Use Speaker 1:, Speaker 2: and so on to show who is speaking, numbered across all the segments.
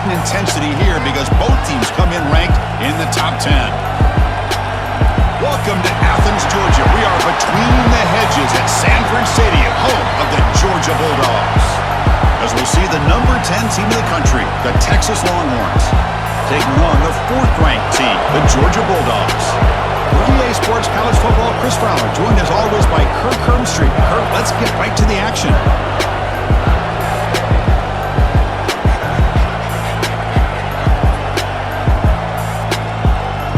Speaker 1: heightened intensity here because both teams come in ranked in the top 10. Welcome to Athens, Georgia. We are between the hedges at Sanford Stadium, home of the Georgia Bulldogs. As we see the number 10 team in the country, the Texas Longhorns, taking on the 4th-ranked team, the Georgia Bulldogs. EA Sports College Football, Chris Fowler, joined as always by Kirk Street. Kirk, let's get right to the action.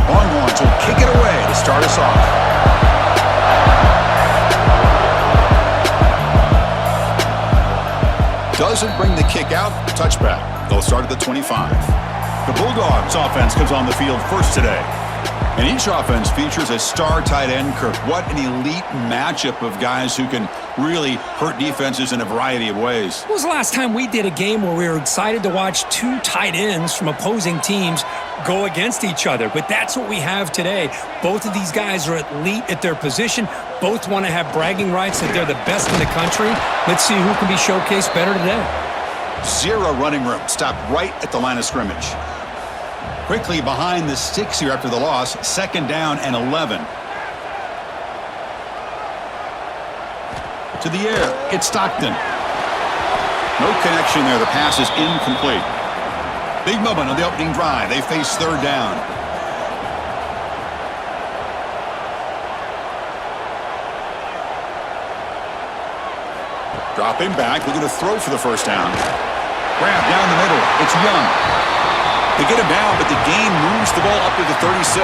Speaker 1: Longhorns will kick it away to start us off. Doesn't bring the kick out, touchback. They'll start at the 25. The Bulldogs offense comes on the field first today. And each offense features a star tight end, Kirk. What an elite matchup of guys who can really hurt defenses in a variety of ways.
Speaker 2: When was the last time we did a game where we were excited to watch 2 tight ends from opposing teams go against each other? But that's what we have today. Both of these guys are elite at their position. Both want to have bragging rights that they're the best in the country. Let's see who can be showcased better today.
Speaker 1: 0 running room. Stopped right at the line of scrimmage. Quickly behind the sticks here after the loss. 2nd down and 11. To the air. It's Stockton. No connection there. The pass is incomplete. Big moment on the opening drive. They face 3rd down. Dropping back. Looking to throw for the 1st down. Grab down the middle. It's Young. They get him down, but the game moves the ball up to the 36.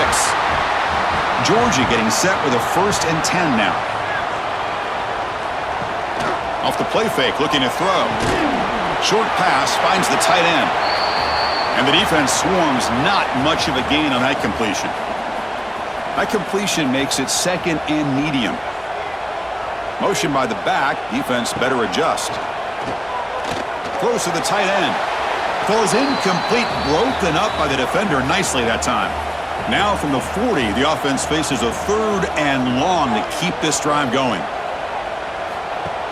Speaker 1: Georgia getting set with a 1st and 10 now. Off the play fake, looking to throw. Short pass finds the tight end. And the defense swarms, not much of a gain on that completion. That completion makes it 2nd and medium. Motion by the back, defense better adjust. Close to the tight end. Throws incomplete, broken up by the defender nicely that time. Now from the 40, the offense faces a 3rd and long to keep this drive going.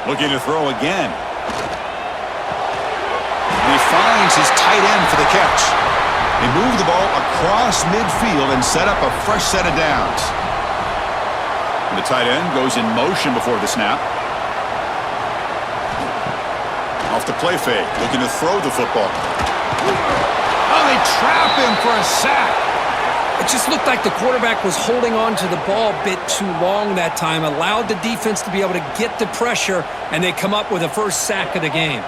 Speaker 1: Looking to throw again. And he finds his tight end for the catch. They move the ball across midfield and set up a fresh set of downs. And the tight end goes in motion before the snap. Off the play fake, looking to throw the football. Oh, they trap him for a sack.
Speaker 2: It just looked like the quarterback was holding on to the ball a bit too long that time, allowed the defense to be able to get the pressure, and they come up with the 1st sack of the game.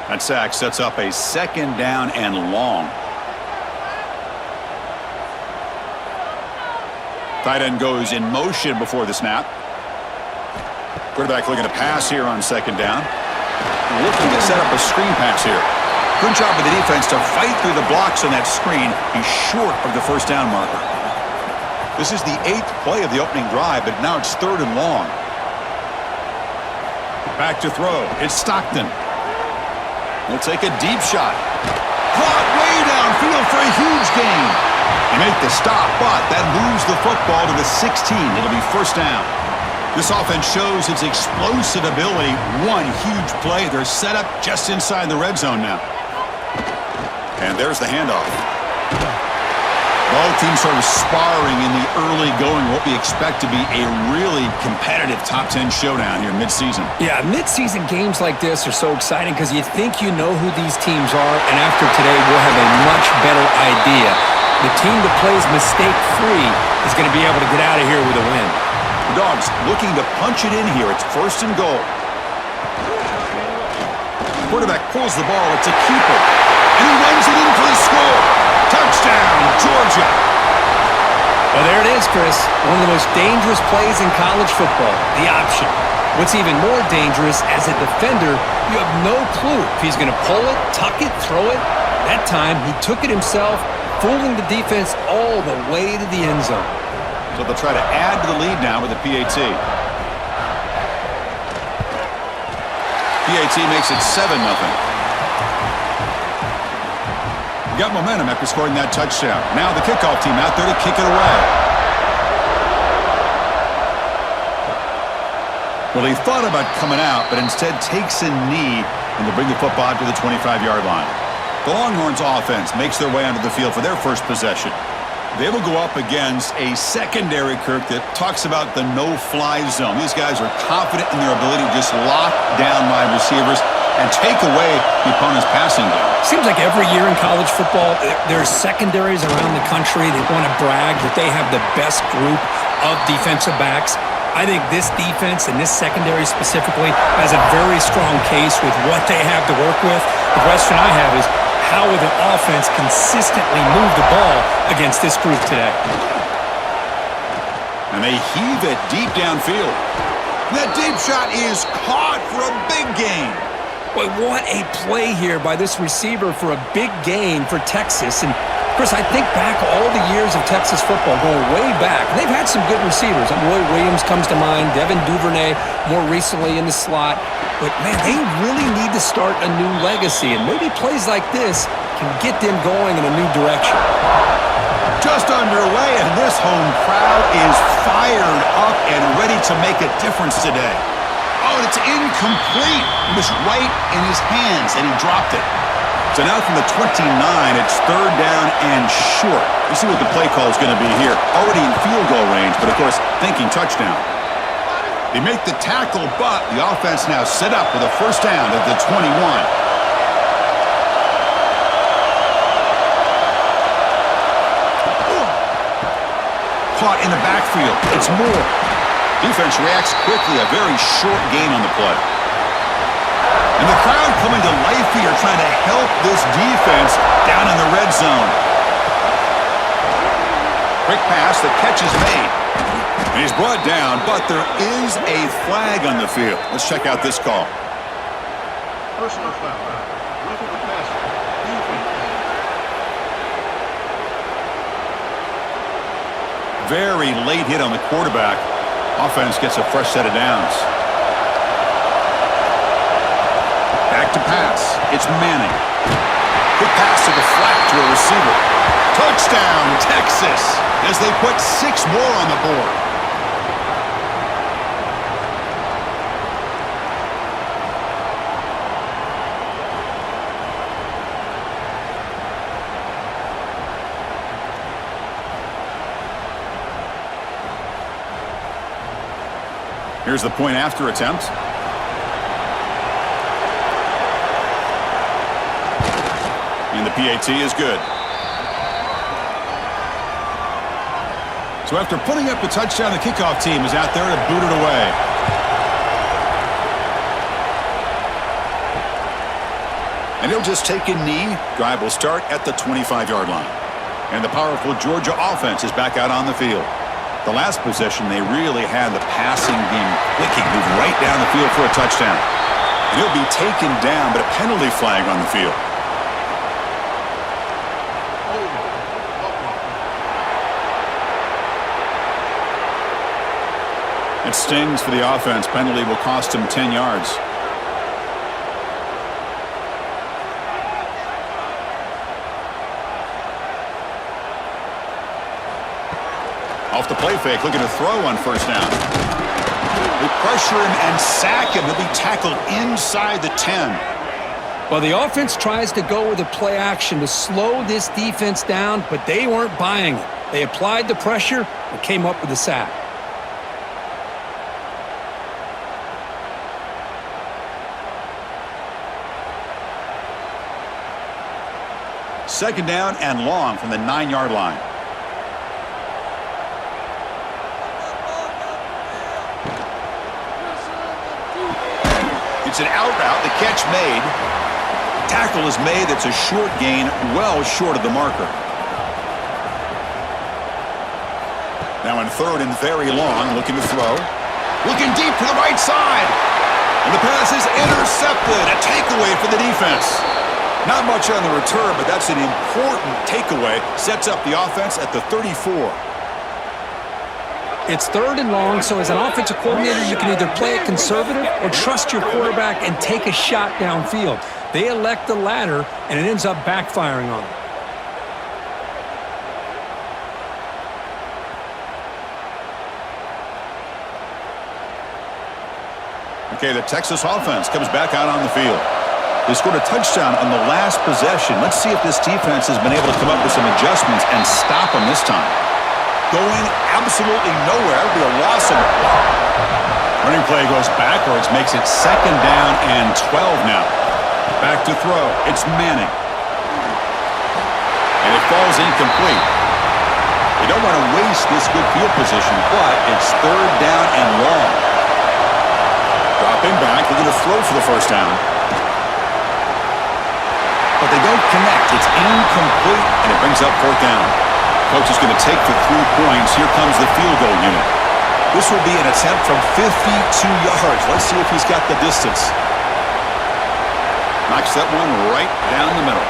Speaker 1: That sack sets up a 2nd down and long. Tight end goes in motion before the snap. Quarterback looking to pass here on 2nd down. Looking to set up a screen pass here. Good job of the defense to fight through the blocks on that screen. He's short of the 1st down marker. This is the 8th play of the opening drive, but now it's 3rd and long. Back to throw. It's Stockton. He'll take a deep shot. Caught way downfield for a huge gain. They make the stop, but that moves the football to the 16. It'll be 1st down. This offense shows its explosive ability. One huge play. They're set up just inside the red zone now. And there's the handoff. Both teams sort of sparring in the early going, what we expect to be a really competitive top 10 showdown here mid-season.
Speaker 2: Yeah, mid-season games like this are so exciting because you think you know who these teams are, and after today we'll have a much better idea. The team that plays mistake-free is going to be able to get out of here with a win.
Speaker 1: The Dogs looking to punch it in here. It's 1st and goal. Quarterback pulls the ball. It's a keeper. And he runs it in for the score. Touchdown, Georgia.
Speaker 2: Well, there it is, Chris. One of the most dangerous plays in college football, the option. What's even more dangerous, as a defender, you have no clue if he's going to pull it, tuck it, throw it. That time, he took it himself, fooling the defense all the way to the end zone.
Speaker 1: So they'll try to add to the lead now with the PAT. PAT makes it 7-0. Got momentum after scoring that touchdown. Now the kickoff team out there to kick it away. Well, they thought about coming out, but instead takes a knee, and they bring the football out to the 25-yard line. The Longhorns offense makes their way onto the field for their first possession. They will go up against a secondary, Kirk, that talks about the no-fly zone. These guys are confident in their ability to just lock down wide receivers and take away the opponent's passing game.
Speaker 2: Seems like every year in college football, there's secondaries around the country that want to brag that they have the best group of defensive backs. I think this defense and this secondary specifically has a very strong case with what they have to work with. The question I have is, how will the offense consistently move the ball against this group today?
Speaker 1: And they heave it deep downfield. That deep shot is caught for a big gain.
Speaker 2: Boy, what a play here by this receiver for a big gain for Texas. And Chris, I think back all the years of Texas football, going way back. They've had some good receivers. Roy Williams comes to mind, Devin Duvernay more recently in the slot. But, man, they really need to start a new legacy. And maybe plays like this can get them going in a new direction.
Speaker 1: Just underway, and this home crowd is fired up and ready to make a difference today. Oh, and it's incomplete. It was right in his hands, and he dropped it. So now from the 29, it's third down and short. You see what the play call is going to be here. Already in field goal range, but of course, thinking touchdown. They make the tackle, but the offense now set up with a first down at the 21. Caught in the backfield. It's Moore. Defense reacts quickly. A very short gain on the play. And the crowd coming to life here, trying to help this defense down in the red zone. Quick pass, the catch is made. And he's brought down, but there is a flag on the field. Let's check out this call.
Speaker 3: Personal foul. Roughing the passer.
Speaker 1: Very late hit on the quarterback. Offense gets a fresh set of downs. Back to pass. It's Manning. Quick pass to the flat to a receiver. Touchdown, Texas, as they put 6 more on the board. Here's the point after attempt. And the PAT is good. So after putting up the touchdown, the kickoff team is out there to boot it away. And he'll just take a knee. Drive will start at the 25-yard line. And the powerful Georgia offense is back out on the field. The last possession, they really had the passing game clicking, moved right down the field for a touchdown. And he'll be taken down, but a penalty flag on the field. It stings for the offense. Penalty will cost him 10 yards. Off the play fake, looking to throw on first down. They pressure him and sack him. He'll be tackled inside the 10.
Speaker 2: Well, the offense tries to go with a play action to slow this defense down, but they weren't buying it. They applied the pressure and came up with a sack.
Speaker 1: Second down and long from the 9-yard line. It's an out route, the catch made. Tackle is made, it's a short gain, well short of the marker. Now in third and very long, looking to throw. Looking deep to the right side. And the pass is intercepted, a takeaway for the defense. Not much on the return, but that's an important takeaway. Sets up the offense at the 34.
Speaker 2: It's third and long, so as an offensive coordinator, you can either play it conservative or trust your quarterback and take a shot downfield. They elect the latter, and it ends up backfiring on them.
Speaker 1: Okay, the Texas offense comes back out on the field. They scored a touchdown on the last possession. Let's see if this defense has been able to come up with some adjustments and stop them this time. Going absolutely nowhere. It'll be a loss of the ball. Running play goes backwards, makes it 2nd down and 12 now. Back to throw. It's Manning. And it falls incomplete. You don't want to waste this good field position, but it's 3rd down and long. Dropping back, they're going to throw for the first down. But they don't connect. It's incomplete, and it brings up 4th down. Coach is going to take the 3 points. Here comes the field goal unit. This will be an attempt from 52 yards. Let's see if he's got the distance. Knocks that one right down the middle.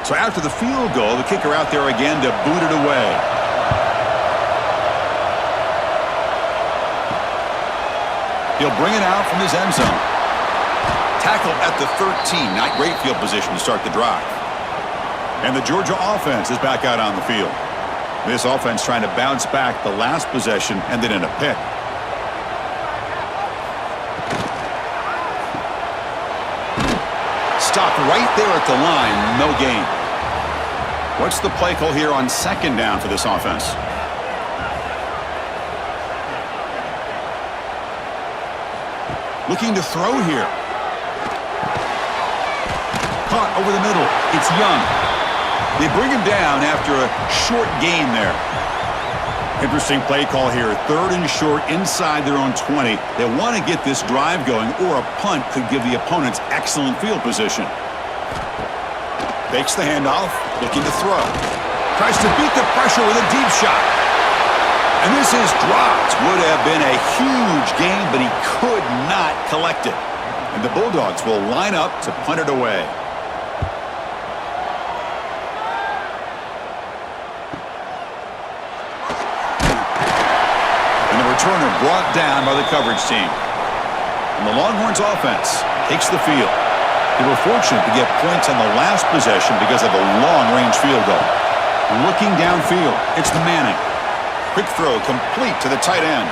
Speaker 1: So after the field goal, the kicker out there again to boot it away. He'll bring it out from his end zone. Tackle at the 13. Not great field position to start the drive. And the Georgia offense is back out on the field. This offense trying to bounce back the last possession and then in a pick. Stopped right there at the line. No gain. What's the play call here on 2nd down for this offense? Looking to throw here. Caught over the middle. It's Young. They bring him down after a short gain there. Interesting play call here. 3rd and short inside their own 20. They want to get this drive going, or a punt could give the opponents excellent field position. Fakes the handoff, looking to throw. Tries to beat the pressure with a deep shot. And this is dropped. Would have been a huge gain, but he could not collect it. And the Bulldogs will line up to punt it away. And the returner brought down by the coverage team. And the Longhorns offense takes the field. They were fortunate to get points on the last possession because of a long-range field goal. Looking downfield, it's Manning. Quick throw complete to the tight end.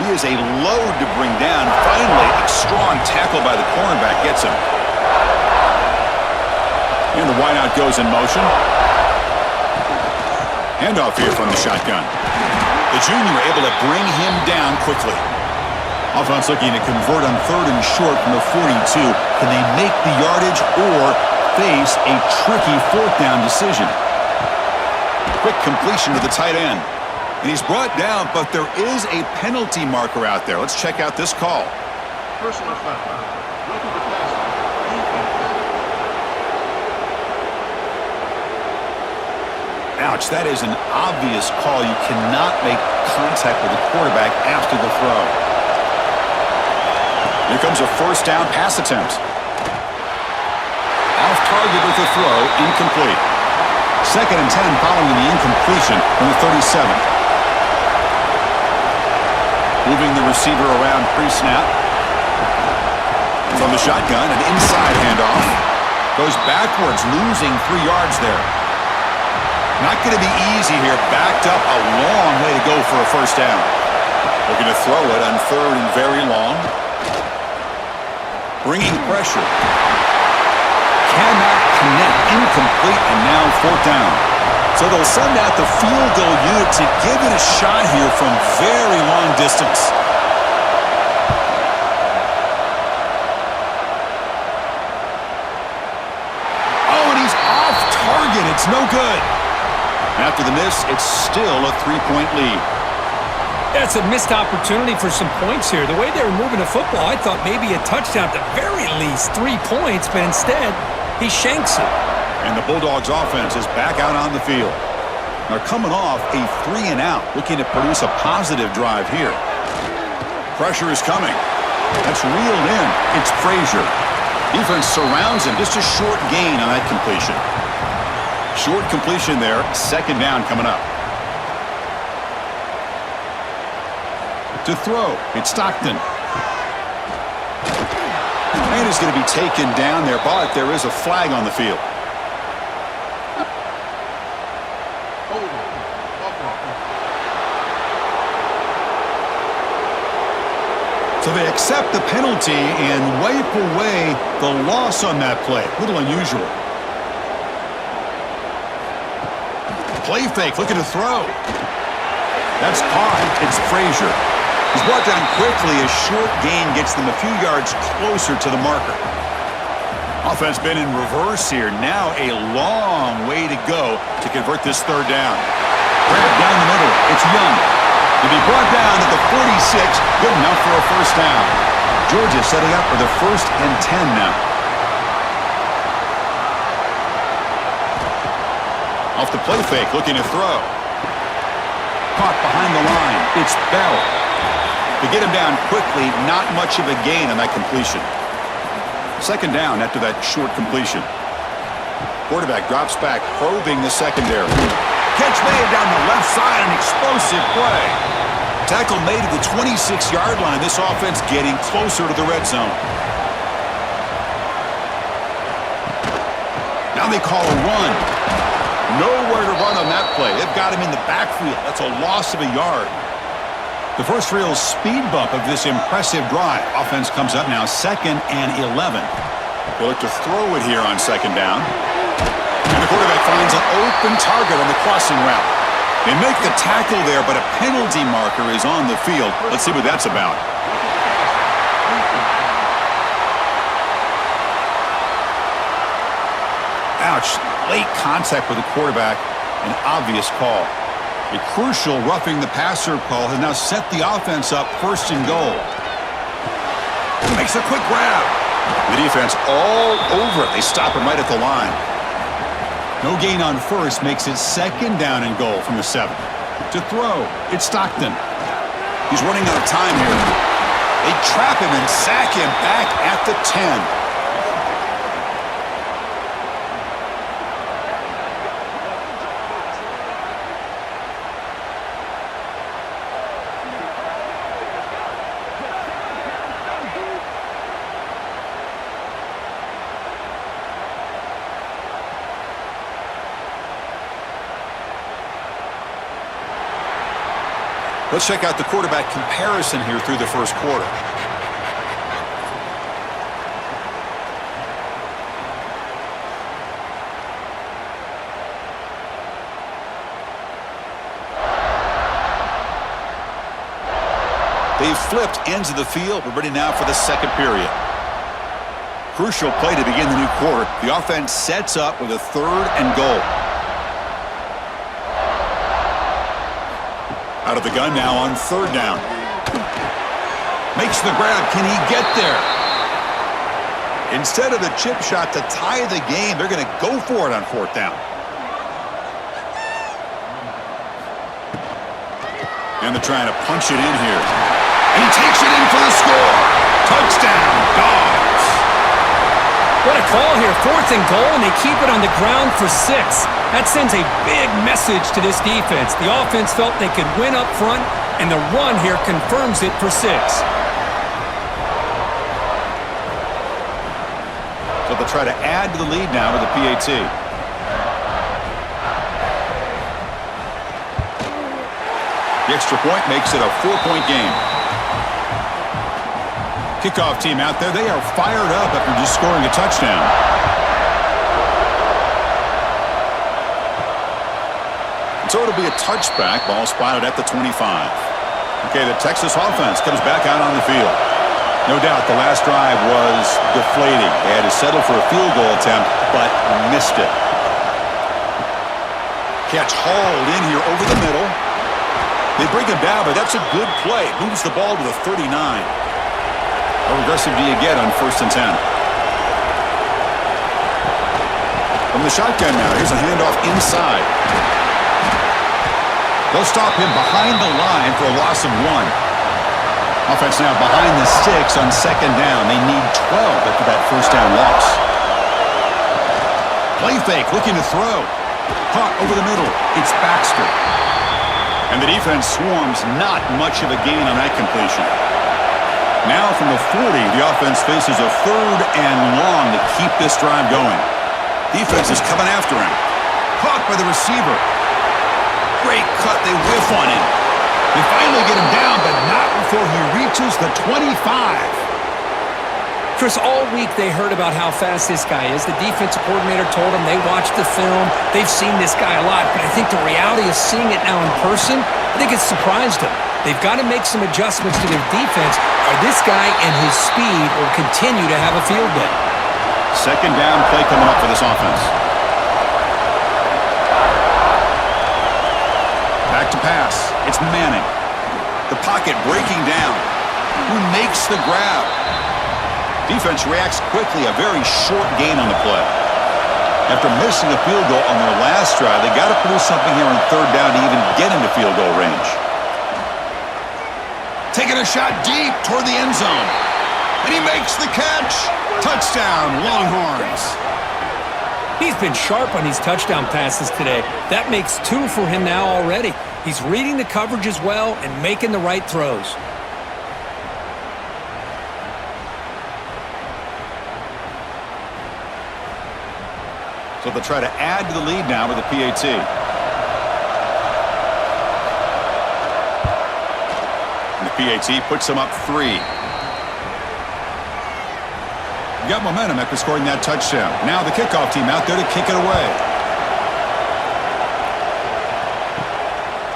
Speaker 1: He is a load to bring down. Finally, a strong tackle by the cornerback gets him. And the wideout goes in motion. Handoff here from the shotgun. The junior able to bring him down quickly. Offense looking to convert on 3rd and short from the 42. Can they make the yardage or face a tricky 4th down decision? Quick completion to the tight end. And he's brought down, but there is a penalty marker out there. Let's check out this call.
Speaker 3: Personal foul. Look at the pass.
Speaker 1: Ouch, that is an obvious call. You cannot make contact with the quarterback after the throw. Here comes a 1st down pass attempt. Off target with the throw, incomplete. 2nd and 10 following the incompletion from the 37. Moving the receiver around pre-snap. From the shotgun, an inside handoff. Goes backwards, losing 3 yards there. Not going to be easy here. Backed up a long way to go for a 1st down. Looking to throw it on 3rd and very long. Bringing pressure. Cannot connect. Incomplete, and now 4th down. So they'll send out the field goal unit to give it a shot here from very long distance. Oh, and he's off target. It's no good. After the miss, it's still a 3-point lead.
Speaker 2: That's a missed opportunity for some points here. The way they were moving the football, I thought maybe a touchdown at the very least, 3 points, but instead, he shanks it.
Speaker 1: And the Bulldogs offense is back out on the field. They're coming off a 3-and-out, looking to produce a positive drive here. Pressure is coming. That's reeled in. It's Frazier. Defense surrounds him. Just a short gain on that completion. Short completion there. 2nd down coming up. To throw, it's Stockton. And is going to be taken down there, but there is a flag on the field. So they accept the penalty and wipe away the loss on that play. A little unusual. Play fake, looking to throw. That's caught. It's Frazier. He's brought down quickly. A short gain gets them a few yards closer to the marker. Offense been in reverse here. Now a long way to go to convert this third down. Grab down the middle. It's Young. To be brought down at the 46, good enough for a first down. Georgia setting up for the 1st and 10 now. Off the play fake, looking to throw. Caught behind the line. It's Bell. To get him down quickly, not much of a gain on that completion. Second down after that short completion. Quarterback drops back, probing the secondary. Catch made down the left side, an explosive play. Tackle made at the 26-yard line. This offense getting closer to the red zone. Now they call a run. Nowhere to run on that play. They've got him in the backfield. That's a loss of a yard. The first real speed bump of this impressive drive. Offense comes up now 2nd and 11. They look to throw it here on 2nd down. And the quarterback finds an open target on the crossing route. They make the tackle there, but a penalty marker is on the field. Let's see what that's about. Ouch. Late contact with the quarterback. An obvious call. A crucial roughing the passer call has now set the offense up 1st and goal. He makes a quick grab. The defense all over it. They stop him right at the line. No gain on 1st makes it 2nd down and goal from the 7. To throw, it's Stockton. He's running out of time here. They trap him and sack him back at the 10. Let's check out the quarterback comparison here through the first quarter. They've flipped ends of the field. We're ready now for the 2nd period. Crucial play to begin the new quarter. The offense sets up with a 3rd and goal. Out of the gun now on 3rd down. Makes the grab. Can he get there? Instead of the chip shot to tie the game, they're going to go for it on 4th down. And they're trying to punch it in here. And he takes it in for the score. Touchdown, Dogs.
Speaker 2: What a call here. 4th and goal, and they keep it on the ground for 6. That sends a big message to this defense. The offense felt they could win up front, and the run here confirms it for 6.
Speaker 1: So they'll try to add to the lead now with a PAT. The extra point makes it a 4-point game. Kickoff team out there, they are fired up after just scoring a touchdown. So it'll be a touchback, ball spotted at the 25. Okay, the Texas offense comes back out on the field. No doubt the last drive was deflating. They had to settle for a field goal attempt, but missed it. Catch hauled in here over the middle. They bring him down, but that's a good play. Moves the ball to the 39. How aggressive do you get on 1st and 10? From the shotgun now, here's a handoff inside. They'll stop him behind the line for a loss of 1. Offense now behind the 6 on 2nd down. They need 12 after that 1st down loss. Play fake, looking to throw. Caught over the middle. It's Baxter. And the defense swarms, not much of a gain on that completion. Now from the 40, the offense faces a 3rd and long to keep this drive going. Defense is coming after him. Caught by the receiver. Great cut. They whiff on him. They finally get him down, but not before he reaches the 25.
Speaker 2: Chris, all week they heard about how fast this guy is. The defensive coordinator told them they watched the film. They've seen this guy a lot, but I think the reality of seeing it now in person, I think it's surprised them. They've got to make some adjustments to their defense, or this guy and his speed will continue to have a field day.
Speaker 1: 2nd down play coming up for this offense. Back to pass. It's Manning. The pocket breaking down. Who makes the grab? Defense reacts quickly. A very short gain on the play. After missing a field goal on their last drive, they got to produce something here on 3rd down to even get into field goal range. Taking a shot deep toward the end zone. And he makes the catch. Touchdown, Longhorns.
Speaker 2: He's been sharp on these touchdown passes today. That makes 2 for him now already. He's reading the coverage as well and making the right throws.
Speaker 1: So they'll try to add to the lead now with a PAT. And the PAT puts them up 3. Got momentum after scoring that touchdown. Now the kickoff team out there to kick it away.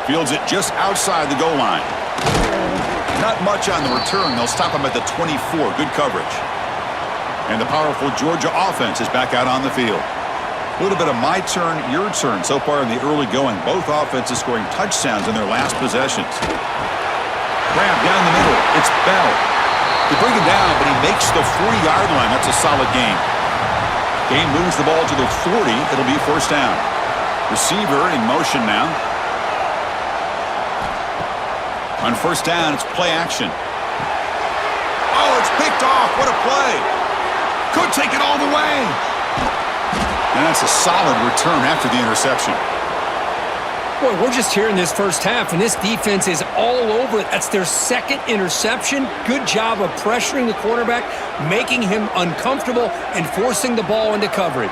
Speaker 1: Fields it just outside the goal line. Not much on the return. They'll stop him at the 24. Good coverage. And the powerful Georgia offense is back out on the field. A little bit of my turn, your turn so far in the early going. Both offenses scoring touchdowns in their last possessions. Grab down the middle. It's Bell. They bring him down, but he makes the 40-yard line. That's a solid gain. Game moves the ball to the 40. It'll be 1st down. Receiver in motion now. On 1st down, it's play action. Oh, it's picked off. What a play. Could take it all the way. And that's a solid return after the interception.
Speaker 2: Boy, we're just here in this first half, and this defense is all over it. That's their 2nd interception. Good job of pressuring the quarterback, making him uncomfortable, and forcing the ball into coverage.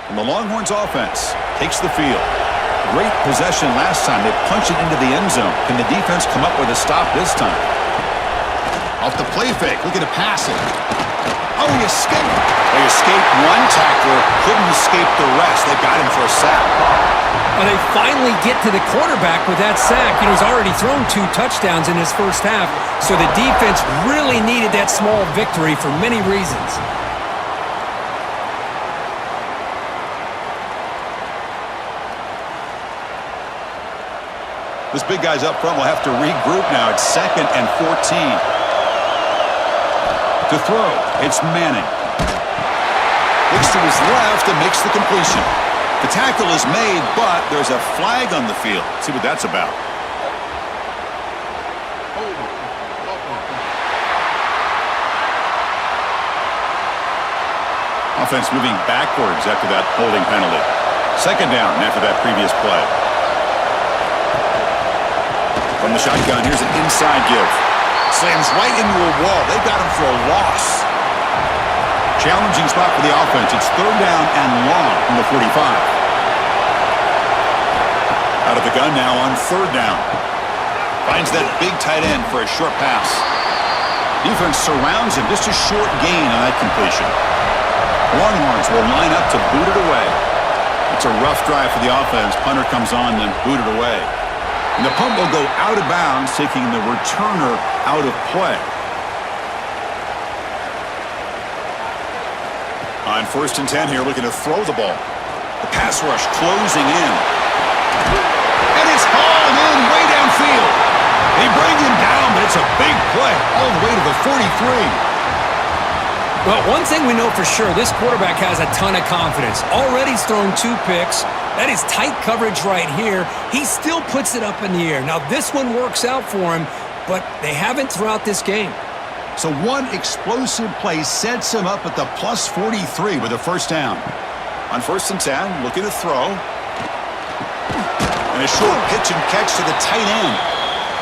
Speaker 1: And the Longhorns offense takes the field. Great possession last time. They punch it into the end zone. Can the defense come up with a stop this time? Off the play fake. Looking to pass it. Oh, he escaped. They escaped one tackler. Couldn't escape the rest. They got him for a sack.
Speaker 2: Well, they finally get to the quarterback with that sack. You know, he's already thrown 2 touchdowns in his first half, so the defense really needed that small victory for many reasons.
Speaker 1: This big guy's up front will have to regroup now. It's 2nd and 14. To throw, it's Manning. Looks to his left and makes the completion. The tackle is made, but there's a flag on the field. Let's see what that's about. Offense moving backwards after that holding penalty. 2nd down after that previous play. From the shotgun, here's an inside give. Slams right into a wall. They've got him for a loss. Challenging spot for the offense. It's 3rd down and long from the 45. Out of the gun now on 3rd down. Finds that big tight end for a short pass. Defense surrounds him. Just a short gain on that completion. Longhorns will line up to boot it away. It's a rough drive for the offense. Punter comes on and boot it away. And the punt will go out of bounds, taking the returner out of play. On 1st and 10 here, looking to throw the ball. The pass rush closing in. And it's hauled in way downfield. They bring him down, but it's a big play all the way to the 43.
Speaker 2: Well, one thing we know for sure, this quarterback has a ton of confidence. Already he's thrown 2 picks. That is tight coverage right here. He still puts it up in the air. Now, this one works out for him, but they haven't throughout this game.
Speaker 1: So one explosive play sets him up at the plus 43 with a first down. On 1st and 10, looking to throw. And a short pitch and catch to the tight end.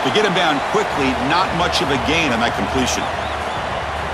Speaker 1: To get him down quickly, not much of a gain on that completion.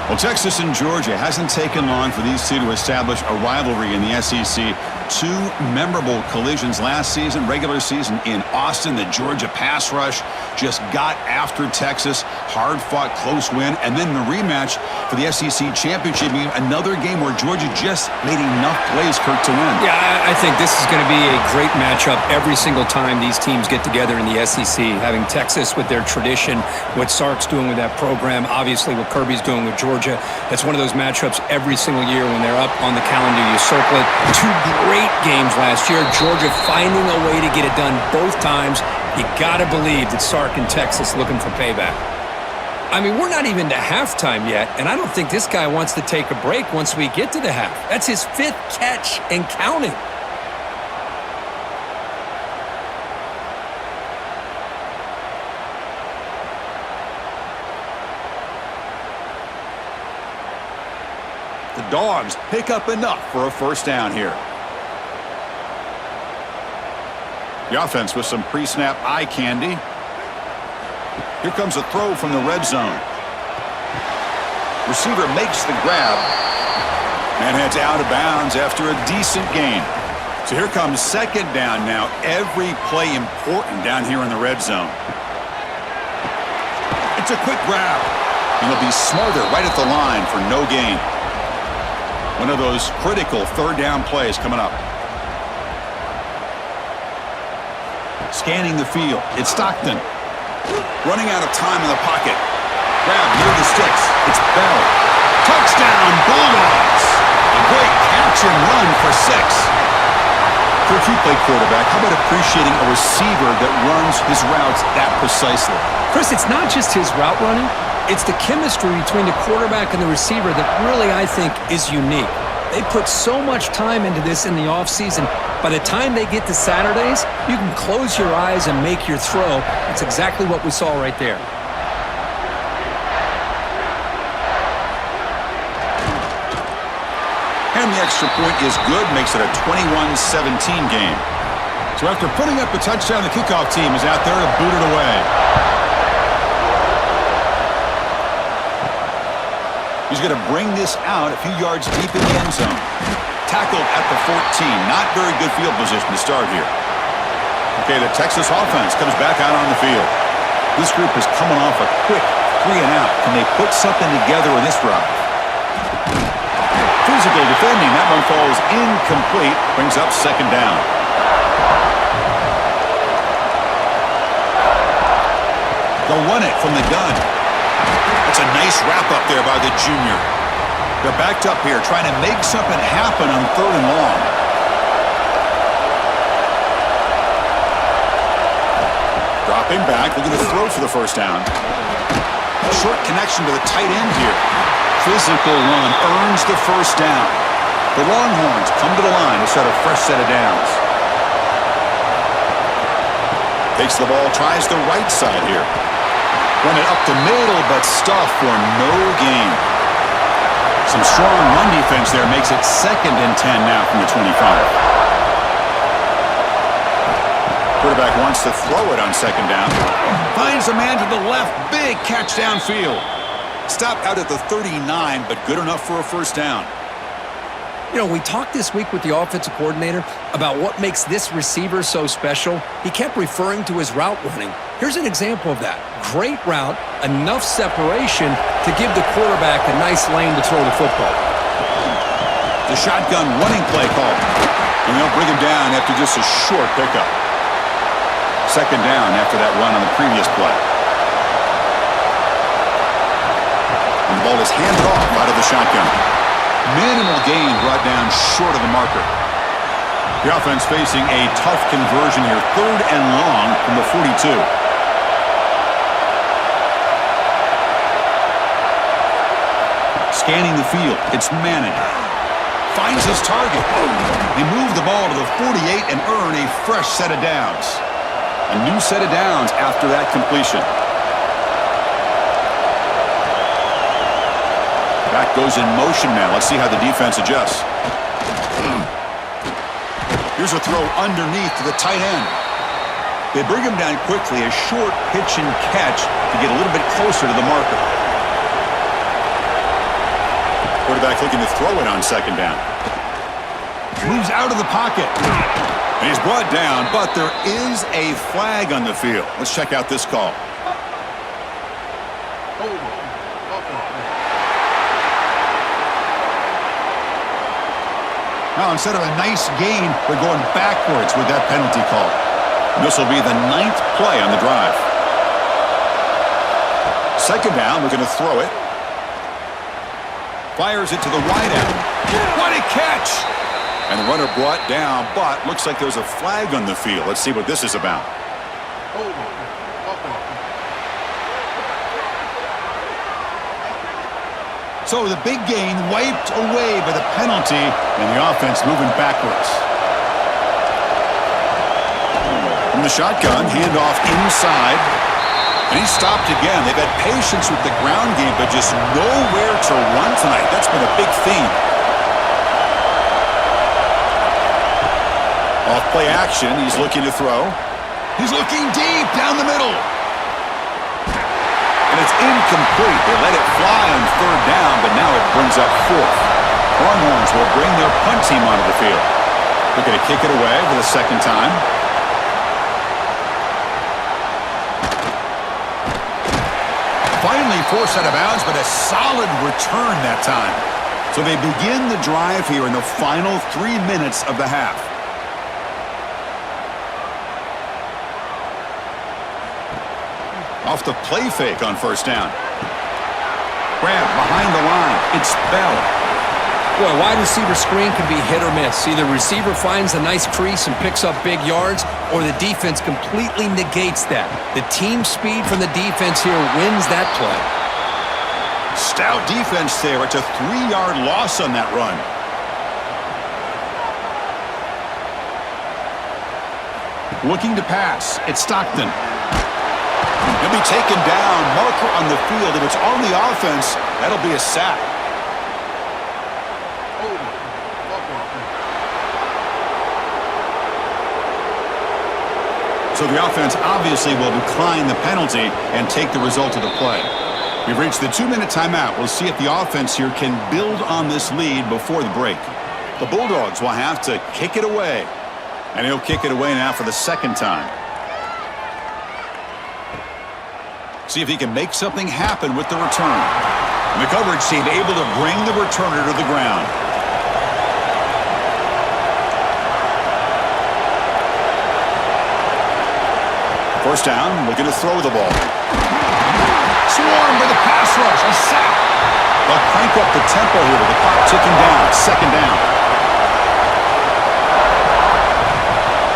Speaker 1: Well, Texas and Georgia hasn't taken long for these two to establish a rivalry in the SEC. 2 memorable collisions last season, regular season in Austin. The Georgia pass rush just got after Texas. Hard-fought, close win. And then the rematch for the SEC championship game. Another game where Georgia just made enough plays, Kirk, to win.
Speaker 2: Yeah, I think this is going to be a great matchup every single time these teams get together in the SEC. Having Texas with their tradition, what Sark's doing with that program, obviously what Kirby's doing with Georgia. That's one of those matchups every single year when they're up on the calendar. You circle it. 2 great games last year. Georgia finding a way to get it done both times. You got to believe that Sark and Texas looking for payback. I mean, we're not even to halftime yet, and I don't think this guy wants to take a break once we get to the half. That's his 5th catch and counting.
Speaker 1: The Dogs pick up enough for a first down here. The offense with some pre-snap eye candy. Here comes a throw from the red zone. Receiver makes the grab. And heads out of bounds after a decent gain. So here comes 2nd down now. Every play important down here in the red zone. It's a quick grab. And he'll be smarter right at the line for no gain. One of those critical 3rd down plays coming up. Scanning the field. It's Stockton. Running out of time in the pocket. Grab near the sticks. It's Bell. Touchdown, Bulldogs. A great catch and run for 6. Kirk, you play quarterback. How about appreciating a receiver that runs his routes that precisely?
Speaker 2: Chris, it's not just his route running. It's the chemistry between the quarterback and the receiver that really, I think, is unique. They put so much time into this in the offseason. By the time they get to Saturdays, you can close your eyes and make your throw. That's exactly what we saw right there.
Speaker 1: And the extra point is good, makes it a 21-17 game. So after putting up a touchdown, the kickoff team is out there to boot it away. He's going to bring this out a few yards deep in the end zone. Tackled at the 14. Not very good field position to start here. Okay, the Texas offense comes back out on the field. This group is coming off a quick 3 and out. Can they put something together in this drive? Physical defending. That one falls incomplete. Brings up 2nd down. They'll run it from the gun. That's a nice wrap up there by the junior. They're backed up here trying to make something happen on 3rd and long. Dropping back, looking to throw for the first down. Short connection to the tight end here. Physical run earns the first down. The Longhorns come to the line to set a fresh set of downs. Takes the ball, tries the right side here. Run it up the middle, but stuffed for no gain. Some strong run defense there makes it 2nd and 10 now from the 25. Quarterback wants to throw it on 2nd down. Finds a man to the left. Big catch downfield. Stopped out at the 39, but good enough for a first down.
Speaker 2: You know, we talked this week with the offensive coordinator about what makes this receiver so special. He kept referring to his route running. Here's an example of that. Great route, enough separation to give the quarterback a nice lane to throw the football.
Speaker 1: The shotgun running play call. And they'll bring him down after just a short pickup. 2nd down after that run on the previous play. And the ball is handed off out of the shotgun. Minimal gain brought down short of the marker. The offense facing a tough conversion here. 3rd and long from the 42. Scanning the field. It's Madden. Finds his target. They move the ball to the 48 and earn a fresh set of downs. A new set of downs after that completion. That goes in motion now. Let's see how the defense adjusts. Here's a throw underneath to the tight end. They bring him down quickly, a short pitch and catch to get a little bit closer to the marker. Quarterback looking to throw it on second down. Moves out of the pocket. And he's brought down, but there is a flag on the field. Let's check out this call. Now, instead of a nice gain, we're going backwards with that penalty call. This will be the 9th play on the drive. Second down, we're going to throw it. Fires it to the wideout. What a catch! And the runner brought down, but looks like there's a flag on the field. Let's see what this is about. So the big gain wiped away by the penalty, and the offense moving backwards. From the shotgun, handoff inside. And he's stopped again. They've had patience with the ground game, but just nowhere to run tonight. That's been a big theme. Off play action, he's looking to throw. He's looking deep down the middle. And it's incomplete. They let it fly on third down, but now it brings up fourth. Longhorns will bring their punt team onto the field. They're going to kick it away for the second time. Finally forced out of bounds, but a solid return that time. So they begin the drive here in the final 3 minutes of the half. Off the play fake on first down. Grab behind the line. It's Bell.
Speaker 2: Boy, a wide receiver screen can be hit or miss. Either receiver finds a nice crease and picks up big yards, or the defense completely negates that. The team speed from the defense here wins that play.
Speaker 1: Stout defense there. It's a 3-yard loss on that run. Looking to pass. It's Stockton. He'll be taken down. Marker on the field. If it's on the offense, that'll be a sack. So the offense obviously will decline the penalty and take the result of the play. We've reached the 2-minute timeout. We'll see if the offense here can build on this lead before the break. The Bulldogs will have to kick it away. And he'll kick it away now for the second time. See if he can make something happen with the return. And the coverage team able to bring the returner to the ground. First down, looking to throw the ball. Swarmed by the pass rush. A sack. They'll crank up the tempo here with the clock ticking down. Second down.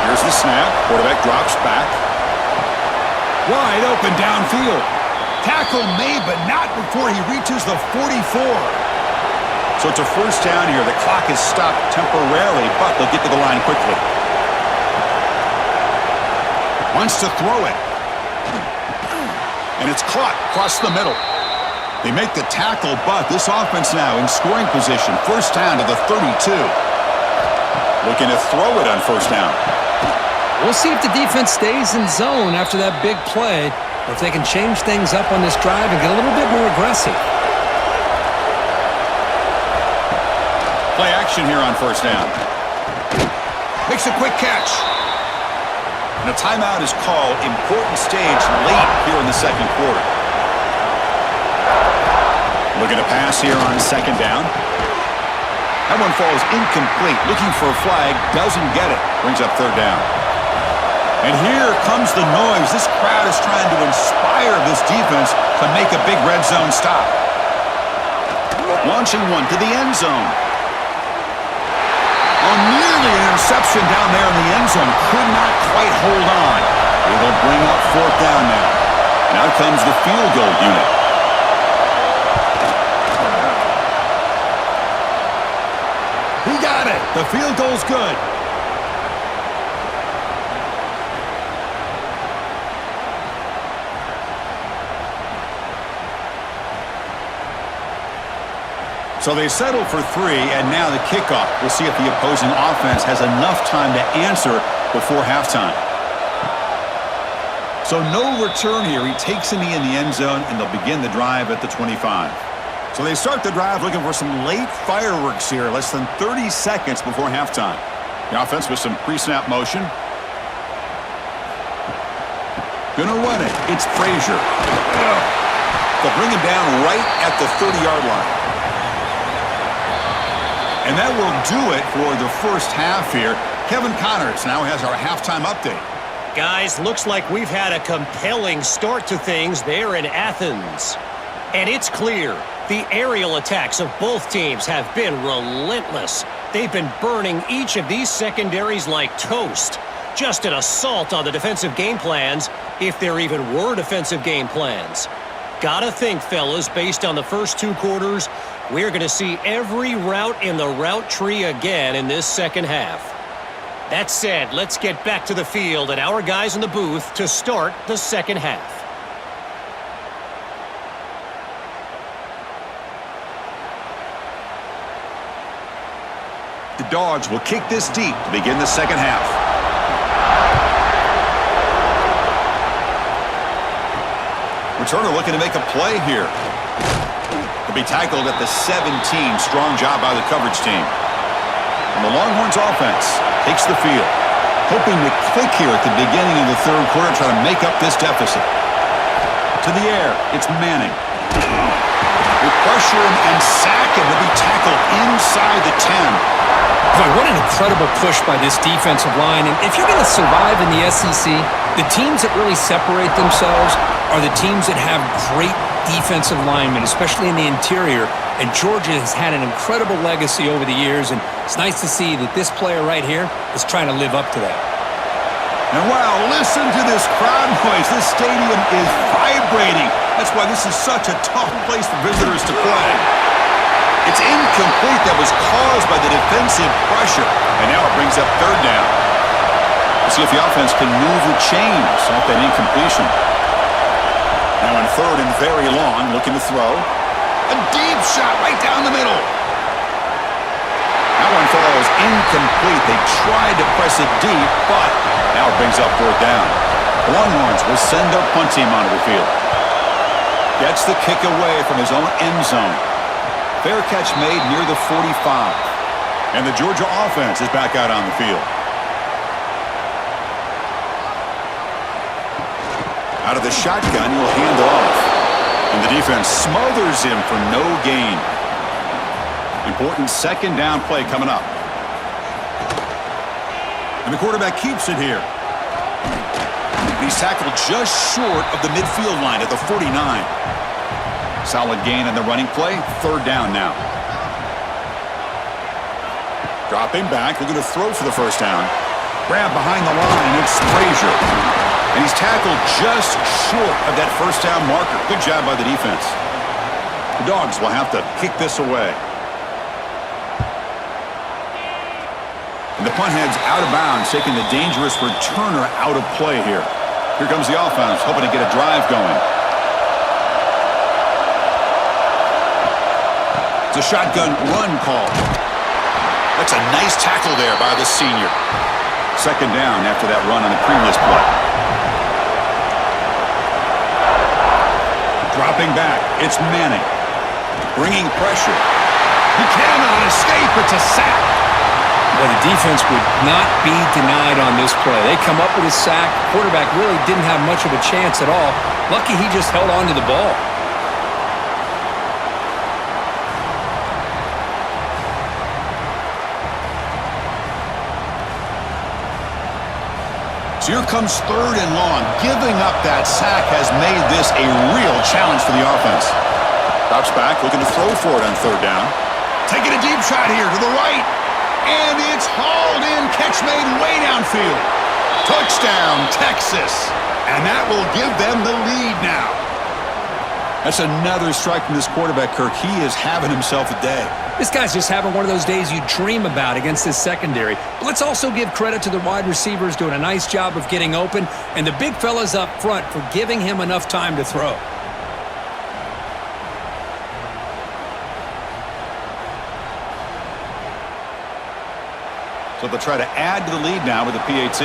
Speaker 1: Here's the snap. Quarterback drops back. Wide open downfield. Tackle made, but not before he reaches the 44. So it's a first down here. The clock is stopped temporarily, but they'll get to the line quickly. Wants to throw it. And it's caught across the middle. They make the tackle, but this offense now in scoring position. First down to the 32. Looking to throw it on first down.
Speaker 2: We'll see if the defense stays in zone after that big play, or if they can change things up on this drive and get a little bit more aggressive.
Speaker 1: Play action here on first down. Makes a quick catch. And a timeout is called. Important stage late here in the second quarter. Looking to pass here on second down. That one falls incomplete. Looking for a flag. Doesn't get it. Brings up third down. And here comes the noise. This crowd is trying to inspire this defense to make a big red zone stop. Launching one to the end zone. Oh, nearly an interception down there in the end zone. Could not quite hold on. They will bring up fourth down now. Now comes the field goal unit. He got it. The field goal's good. So they settle for 3, and now the kickoff. We'll see if the opposing offense has enough time to answer before halftime. So no return here. He takes a knee in the end zone, and they'll begin the drive at the 25. So they start the drive looking for some late fireworks here, less than 30 seconds before halftime. The offense with some pre-snap motion. Gonna run it. It's Frazier. They'll bring him down right at the 30-yard line. And that will do it for the first half here. Kevin Connors now has our halftime update.
Speaker 4: Guys, looks like we've had a compelling start to things there in Athens. And it's clear the aerial attacks of both teams have been relentless. They've been burning each of these secondaries like toast. Just an assault on the defensive game plans, if there even were defensive game plans. Gotta think, fellas, based on the first 2 quarters, we're going to see every route in the route tree again in this second half. That said, let's get back to the field and our guys in the booth to start the second half.
Speaker 1: The Dogs will kick this deep to begin the second half. Returner looking to make a play here. He'll be tackled at the 17. Strong job by the coverage team. And the Longhorns offense takes the field, hoping to click here at the beginning of the third quarter, try to make up this deficit. To the air, it's Manning. They pressure him and sack him. He'll be tackled inside the 10.
Speaker 2: Boy, what an incredible push by this defensive line. And if you're going to survive in the SEC, the teams that really separate themselves are the teams that have great defensive linemen, especially in the interior. And Georgia has had an incredible legacy over the years, and it's nice to see that this player right here is trying to live up to that.
Speaker 1: And wow, listen to this crowd noise. This stadium is vibrating. That's why this is such a tough place for visitors to play. It's incomplete. That was caused by the defensive pressure. And now it brings up third down. We'll see if the offense can move the chains off that incompletion. Now on third and very long, looking to throw. A deep shot right down the middle. That one falls incomplete. They tried to press it deep, but now it brings up fourth down. The Longhorns will send their punt team onto the field. Gets the kick away from his own end zone. Fair catch made near the 45. And the Georgia offense is back out on the field. Out of the shotgun, he'll hand off. And the defense smothers him for no gain. Important second down play coming up. And the quarterback keeps it here. He's tackled just short of the midfield line at the 49. Solid gain on the running play. Third down now. Dropping back. Looking to throw for the first down. Grab behind the line. It's Frazier. And he's tackled just short of that first down marker. Good job by the defense. The Dogs will have to kick this away. And the punt heads out of bounds, taking the dangerous returner out of play here. Here comes the offense, hoping to get a drive going. It's a shotgun run call. That's a nice tackle there by the senior. Second down after that run on the previous play. Dropping back, it's Manning. Bringing pressure. He cannot escape, it's a sack.
Speaker 2: Well, the defense would not be denied on this play. They come up with a sack. Quarterback really didn't have much of a chance at all. Lucky he just held on to the ball.
Speaker 1: So here comes third and long. Giving up that sack has made this a real challenge for the offense. Drops back, looking to throw for it on third down. Taking a deep shot here to the right. And it's hauled in. Catch made way downfield. Touchdown, Texas. And that will give them the lead now. That's another strike from this quarterback, Kirk. He is having himself a day.
Speaker 2: This guy's just having one of those days you dream about against this secondary. But let's also give credit to the wide receivers doing a nice job of getting open, and the big fellas up front for giving him enough time to throw.
Speaker 1: So they'll try to add to the lead now with a PAT.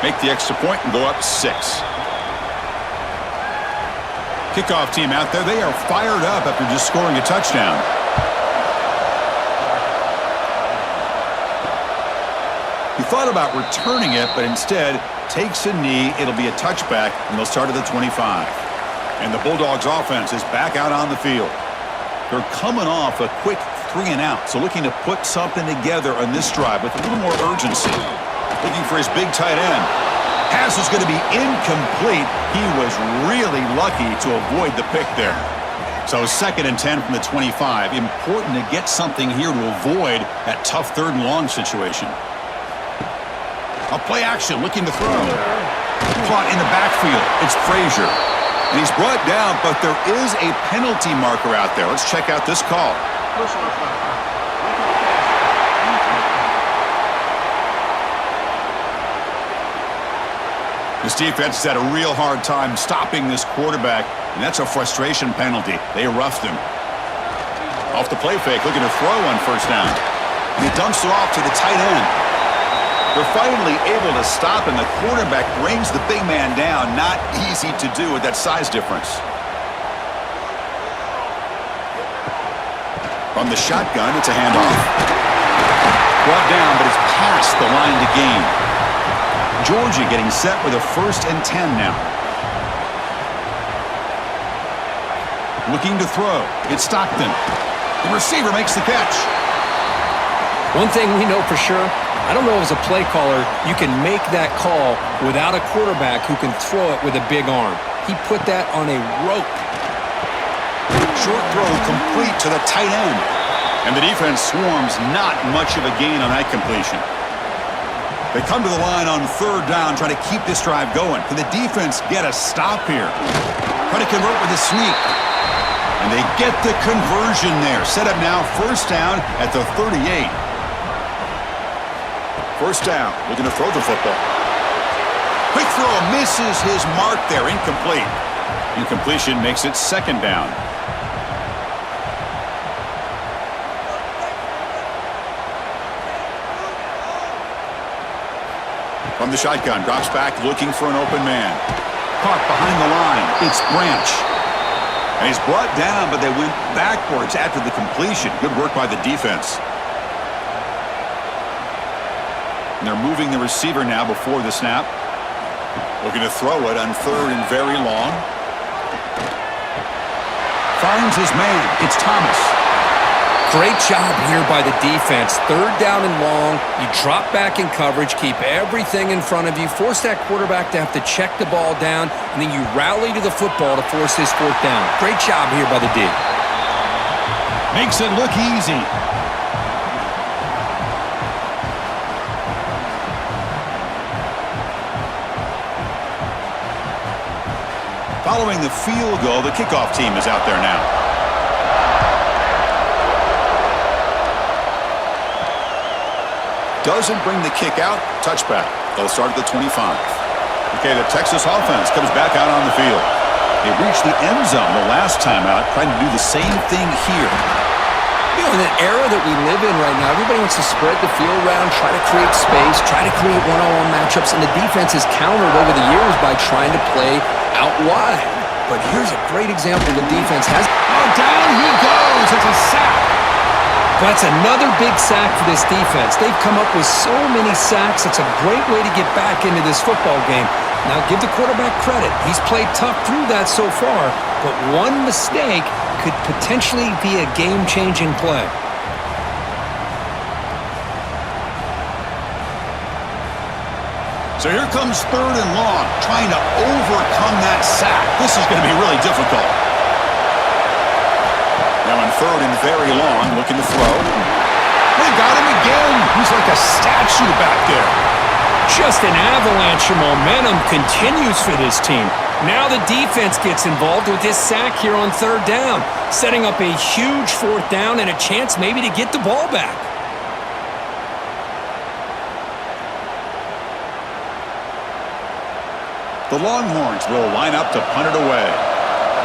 Speaker 1: Make the extra point and go up 6. Kickoff team out there. They are fired up after just scoring a touchdown. He thought about returning it, but instead takes a knee. It'll be a touchback, and they'll start at the 25. And the Bulldogs offense is back out on the field. They're coming off a quick 3-and-out, so looking to put something together on this drive with a little more urgency. Looking for his big tight end. Pass is going to be incomplete. He was really lucky to avoid the pick there. So 2nd and 10 from the 25. Important to get something here to avoid that tough 3rd and long situation. A play action, looking to throw. Caught in the backfield. It's Frazier. And he's brought down, but there is a penalty marker out there. Let's check out this call.
Speaker 3: Personal foul.
Speaker 1: This defense has had a real hard time stopping this quarterback, and that's a frustration penalty. They roughed him. Off the play fake, looking to throw on 1st down. And he dumps it off to the tight end. They're finally able to stop, and the quarterback brings the big man down. Not easy to do with that size difference. From the shotgun, it's a handoff. Brought down, but it's past the line to gain. Georgia getting set with a 1st and 10 now. Looking to throw. It's Stockton. The receiver makes the catch.
Speaker 2: One thing we know for sure, I don't know as a play caller, you can make that call without a quarterback who can throw it with a big arm. He put that on a rope.
Speaker 1: Short throw complete to the tight end. And the defense swarms, not much of a gain on that completion. They come to the line on 3rd down, trying to keep this drive going. Can the defense get a stop here? Try to convert with a sneak. And they get the conversion there. Set up now 1st down at the 38. 1st down, looking to throw the football. Quick throw, misses his mark there, incomplete. Incompletion makes it 2nd down. From the shotgun, drops back, looking for an open man. Caught behind the line, it's Branch. And he's brought down, but they went backwards after the completion. Good work by the defense. And they're moving the receiver now before the snap. Looking to throw it on 3rd and very long. Finds his man. It's Thomas.
Speaker 2: Great job here by the defense. 3rd down and long. You drop back in coverage, keep everything in front of you, force that quarterback to have to check the ball down, and then you rally to the football to force this 4th down. Great job here by the D.
Speaker 1: Makes it look easy. Following the field goal, the kickoff team is out there now. Doesn't bring the kick out. Touchback. They'll start at the 25. Okay, the Texas offense comes back out on the field. They reached the end zone the last time out, trying to do the same thing here.
Speaker 2: You know, in the era that we live in right now, everybody wants to spread the field around, try to create space, try to create one-on-one matchups, and the defense has countered over the years by trying to play out wide. But here's a great example the defense has.
Speaker 1: Oh, down he goes. It's a sack.
Speaker 2: That's another big sack for this defense. They've come up with so many sacks. It's a great way to get back into this football game. Now, give the quarterback credit. He's played tough through that so far, but one mistake could potentially be a game-changing play.
Speaker 1: So here comes 3rd and long, trying to overcome that sack. This is going to be really difficult. Now in 3rd and very long, looking to throw. They got him again. He's like a statue back there.
Speaker 2: Just an avalanche of momentum continues for this team. Now the defense gets involved with this sack here on 3rd down, setting up a huge 4th down and a chance maybe to get the ball back.
Speaker 1: The Longhorns will line up to punt it away.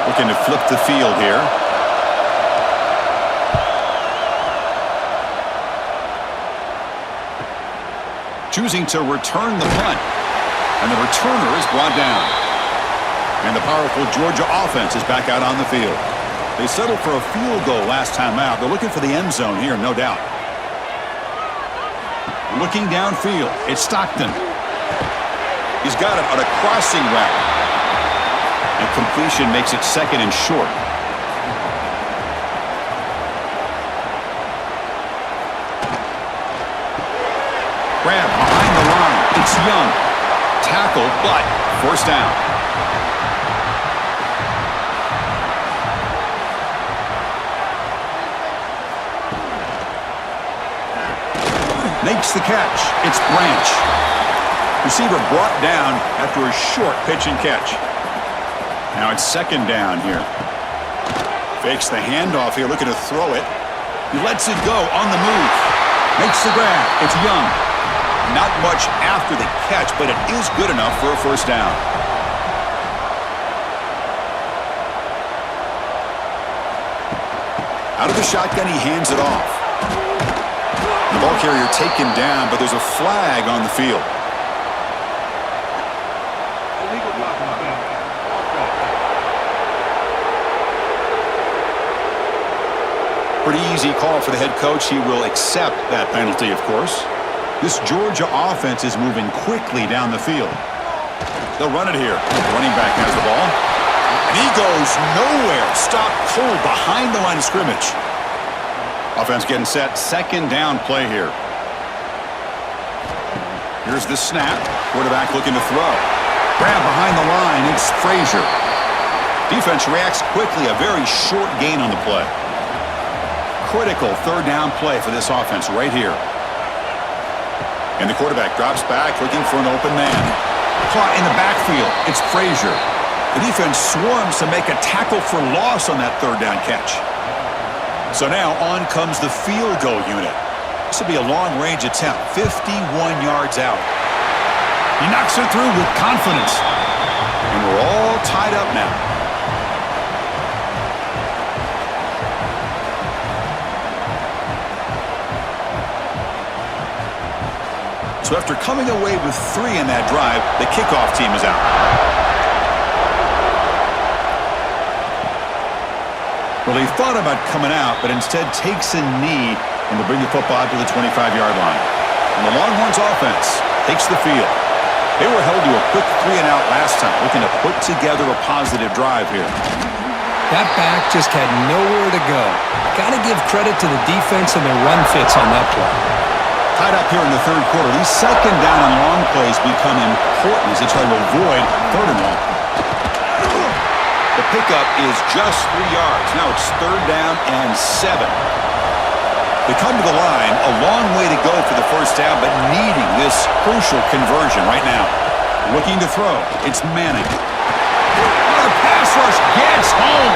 Speaker 1: Looking to flip the field here. choosing to return the punt. And the returner is brought down. And the powerful Georgia offense is back out on the field. They settled for a field goal last time out. They're looking for the end zone here, no doubt. Looking downfield, it's Stockton. He's got it on a crossing route. And completion makes it 2nd and short. Grab behind the line. It's Young. Tackle, but forced down. Makes the catch. It's Branch. Receiver brought down after a short pitch and catch. Now it's 2nd down here. Fakes the handoff here, looking to throw it. He lets it go on the move. Makes the grab. It's Young. Not much after the catch, but it is good enough for a first down. Out of the shotgun, he hands it off. The ball carrier taken down, but there's a flag on the field.
Speaker 3: Illegal blocking back.
Speaker 1: Pretty easy call for the head coach. He will accept that penalty, of course. This Georgia offense is moving quickly down the field. They'll run it here. The running back has the ball. And he goes nowhere. Stopped cold behind the line of scrimmage. Offense getting set. 2nd down play here. Here's the snap. Quarterback looking to throw. Grab behind the line. It's Frazier. Defense reacts quickly. A very short gain on the play. Critical 3rd down play for this offense right here. And the quarterback drops back looking for an open man. Caught in the backfield. It's Frazier. The defense swarms to make a tackle for loss on that 3rd down catch. So now on comes the field goal unit. This will be a long-range attempt, 51 yards out. He knocks it through with confidence. And we're all tied up now. So after coming away with 3 in that drive, the kickoff team is out. Well, he thought about coming out, but instead takes a knee and will bring the football to the 25-yard line. And the Longhorns offense takes the field. They were held to a quick 3-and-out last time, looking to put together a positive drive here.
Speaker 2: That back just had nowhere to go. Got to give credit to the defense and their run fits on that play.
Speaker 1: Tied up here in the 3rd quarter. These 2nd down and long plays become important as they try to avoid 3rd and long. The pickup is just 3 yards. Now it's 3rd down and 7. They come to the line, a long way to go for the first down, but needing this crucial conversion right now. Looking to throw. It's Manning. What a pass rush gets home.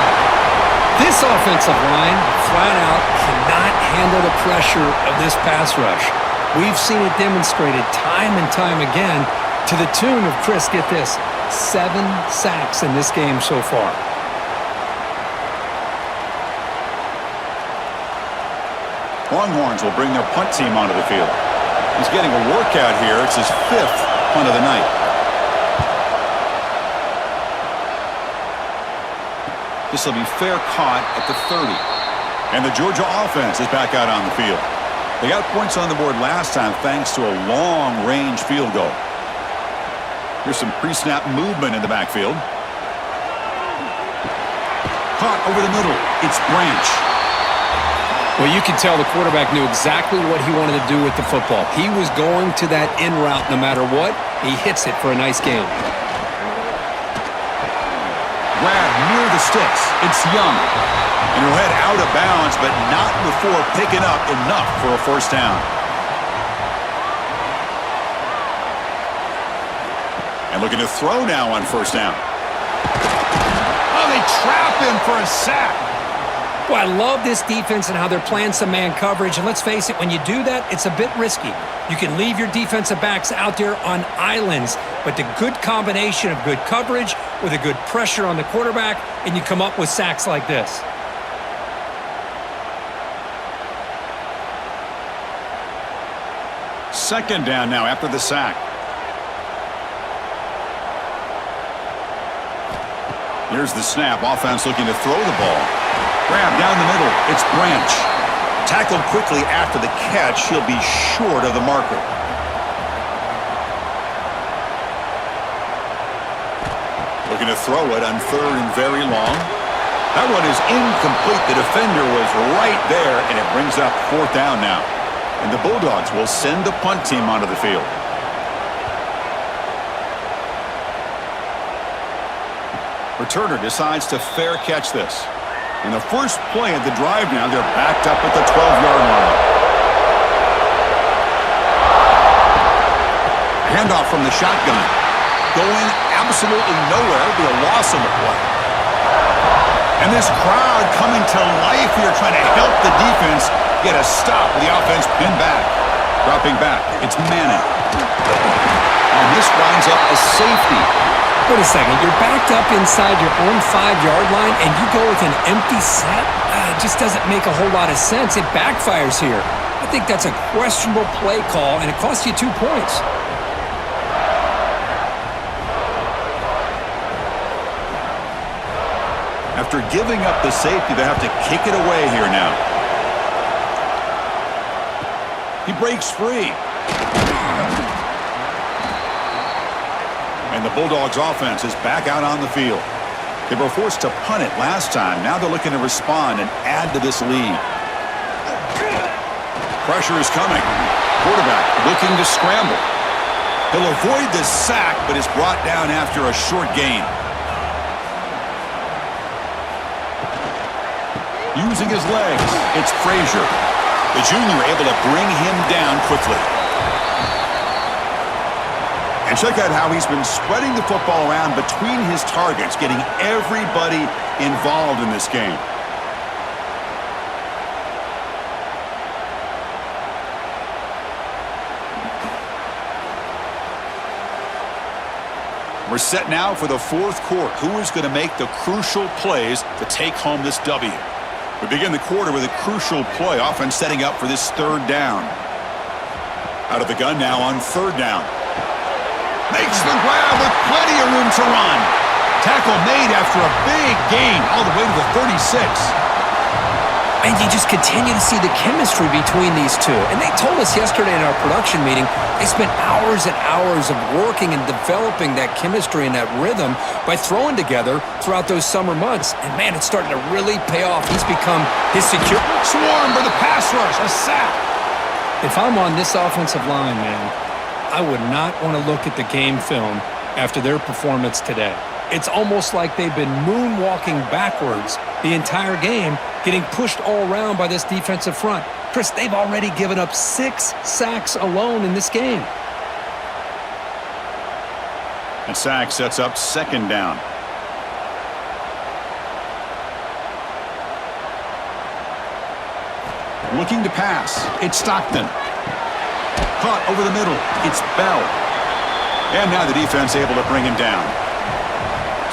Speaker 2: This offensive line, flat out, cannot handle the pressure of this pass rush. We've seen it demonstrated time and time again to the tune of, Chris, get this, 7 sacks in this game so far.
Speaker 1: Longhorns will bring their punt team onto the field. He's getting a workout here. It's his 5th punt of the night. This will be fair caught at the 30. And the Georgia offense is back out on the field. They got points on the board last time thanks to a long-range field goal. Here's some pre-snap movement in the backfield. Caught over the middle. It's Branch.
Speaker 2: Well, you can tell the quarterback knew exactly what he wanted to do with the football. He was going to that in route no matter what. He hits it for a nice gain.
Speaker 1: Grab near the sticks. It's Young. And he'll head out of bounds, but not before picking up enough for a first down. And looking to throw now on first down. Oh, they trap him for a sack.
Speaker 2: Well, I love this defense and how they're playing some man coverage. And let's face it, when you do that, it's a bit risky. You can leave your defensive backs out there on islands, but the good combination of good coverage with a good pressure on the quarterback, and you come up with sacks like this.
Speaker 1: Second down now after the sack. Here's the snap. Offense looking to throw the ball. Grab down the middle. It's Branch. Tackled quickly after the catch. He'll be short of the marker. Looking to throw it on third and very long. That one is incomplete. The defender was right there, and it brings up fourth down now. And the Bulldogs will send the punt team onto the field. Returner decides to fair catch this. In the first play of the drive now, they're backed up at the 12-yard line. Handoff from the shotgun. Going absolutely nowhere. It'll be a loss on the play. And this crowd coming to life here, trying to help the defense get a stop with the offense pinned back. Dropping back, it's Madden. And this winds up a safety.
Speaker 2: Wait a second, you're backed up inside your own 5-yard line and you go with an empty set? It just doesn't make a whole lot of sense. It backfires here. I think that's a questionable play call, and it costs you 2 points.
Speaker 1: After giving up the safety, they have to kick it away here now. He breaks free. And the Bulldogs offense is back out on the field. They were forced to punt it last time. Now they're looking to respond and add to this lead. Pressure is coming. Quarterback looking to scramble. He'll avoid the sack, but is brought down after a short gain. Using his legs, it's Frazier. The junior able to bring him down quickly. And check out how he's been spreading the football around between his targets, getting everybody involved in this game. We're set now for the fourth quarter. Who is going to make the crucial plays to take home this W? We begin the quarter with a crucial play, often setting up for this third down. Out of the gun now on third down. Makes the grab with plenty of room to run. Tackle made after a big gain all the way to the 36.
Speaker 2: And you just continue to see the chemistry between these two. And they told us yesterday in our production meeting, they spent hours and hours of working and developing that chemistry and that rhythm by throwing together throughout those summer months. And man, it's starting to really pay off. He's become his secure.
Speaker 1: Swarm for the pass rush, a sack.
Speaker 2: If I'm on this offensive line, man, I would not want to look at the game film after their performance today. It's almost like they've been moonwalking backwards the entire game, getting pushed all around by this defensive front. Chris, they've already given up 6 sacks alone in this game.
Speaker 1: And sack sets up second down. Looking to pass. It's Stockton. Caught over the middle. It's Bell. And now the defense able to bring him down.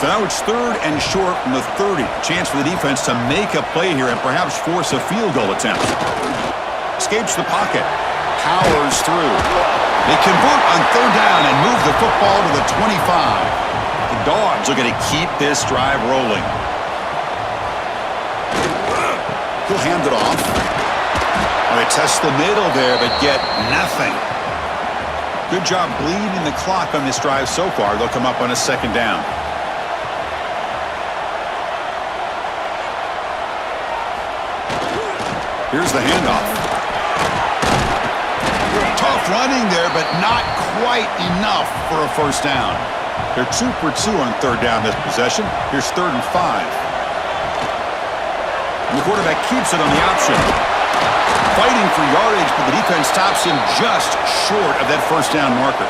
Speaker 1: So now it's third and short from the 30. Chance for the defense to make a play here and perhaps force a field goal attempt. Escapes the pocket. Powers through. They convert on third down and move the football to the 25. The Dogs are going to keep this drive rolling. He'll hand it off. They test the middle there, but get nothing. Good job bleeding the clock on this drive so far. They'll come up on a second down. Here's the handoff. Tough running there, but not quite enough for a first down. They're 2 for 2 on third down this possession. Here's 3rd and 5. And the quarterback keeps it on the option. Fighting for yardage, but the defense stops him just short of that first down marker.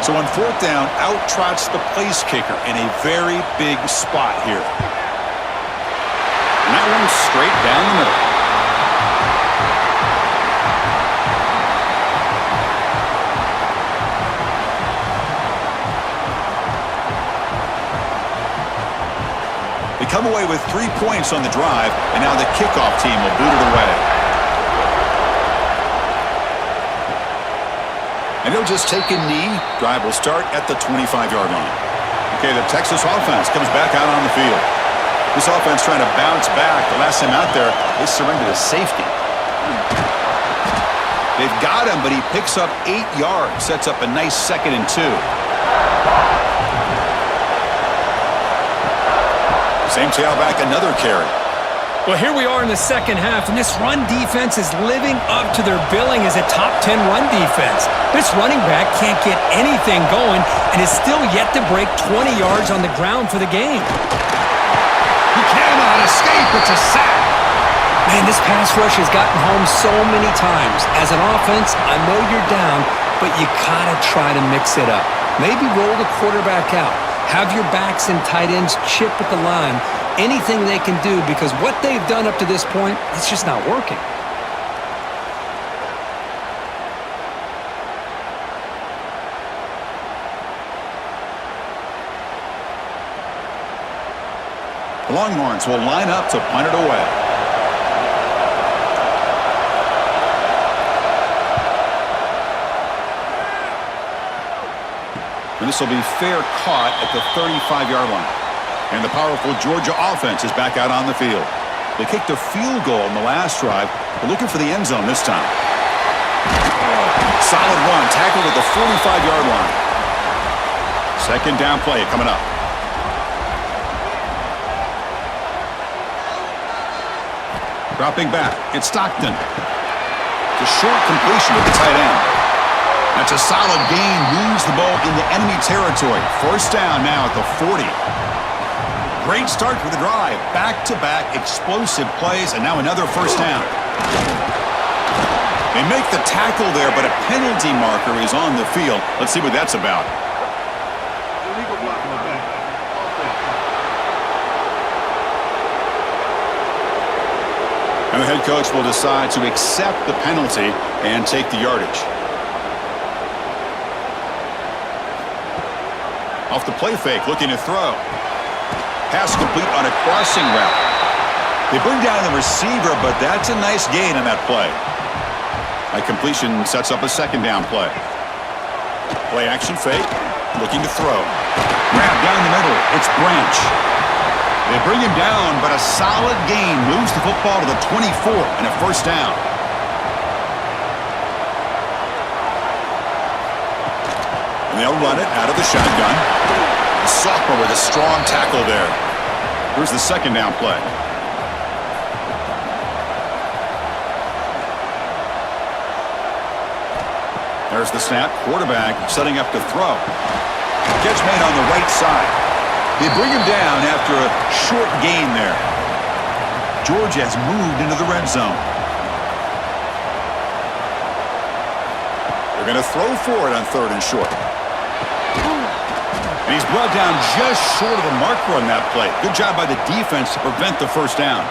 Speaker 1: So on fourth down, out trots the place kicker in a very big spot here. And that one's straight down the middle. They come away with 3 points on the drive, and now the kickoff team will boot it away. And he'll just take a knee. Drive will start at the 25-yard line. Okay, the Texas offense comes back out on the field. This offense trying to bounce back. The last time out there, they surrendered a safety. They've got him, but he picks up 8 yards. Sets up a nice 2nd and 2. Same tailback, another carry.
Speaker 2: Well, here we are in the second half, and this run defense is living up to their billing as a top 10 run defense. This running back can't get anything going and is still yet to break 20 yards on the ground for the game.
Speaker 1: He cannot escape. It's a sack.
Speaker 2: Man, this pass rush has gotten home so many times. As an offense, I know you're down, but you gotta try to mix it up. Maybe roll the quarterback out. Have your backs and tight ends chip at the line. Anything they can do, because what they've done up to this point, it's just not working.
Speaker 1: The Longhorns will line up to punt it away. And this will be fair caught at the 35-yard line. And the powerful Georgia offense is back out on the field. They kicked a field goal in the last drive. They're looking for the end zone this time. Solid run, tackled at the 45-yard line. 2nd down play coming up. Dropping back, it's Stockton. It's a short completion to the tight end. That's a solid gain, moves the ball into enemy territory. 1st down now at the 40. Great start for the drive. Back-to-back explosive plays, and now another 1st down. They make the tackle there, but a penalty marker is on the field. Let's see what that's about.
Speaker 3: Illegal block on the back.
Speaker 1: And the head coach will decide to accept the penalty and take the yardage. Off the play fake, looking to throw. Pass complete on a crossing route. They bring down the receiver, but that's a nice gain on that play. That completion sets up a 2nd down play. Play action fake, looking to throw. Grab down the middle, it's Branch. They bring him down, but a solid gain moves the football to the 24 and a 1st down. And they'll run it out of the shotgun. The sophomore with a strong tackle there. Here's the 2nd down play. There's the snap. Quarterback setting up to throw. Catch made on the right side. They bring him down after a short gain there. Georgia has moved into the red zone. They're going to throw for it on 3rd and short. And he's brought down just short of the marker on that play. Good job by the defense to prevent the 1st down.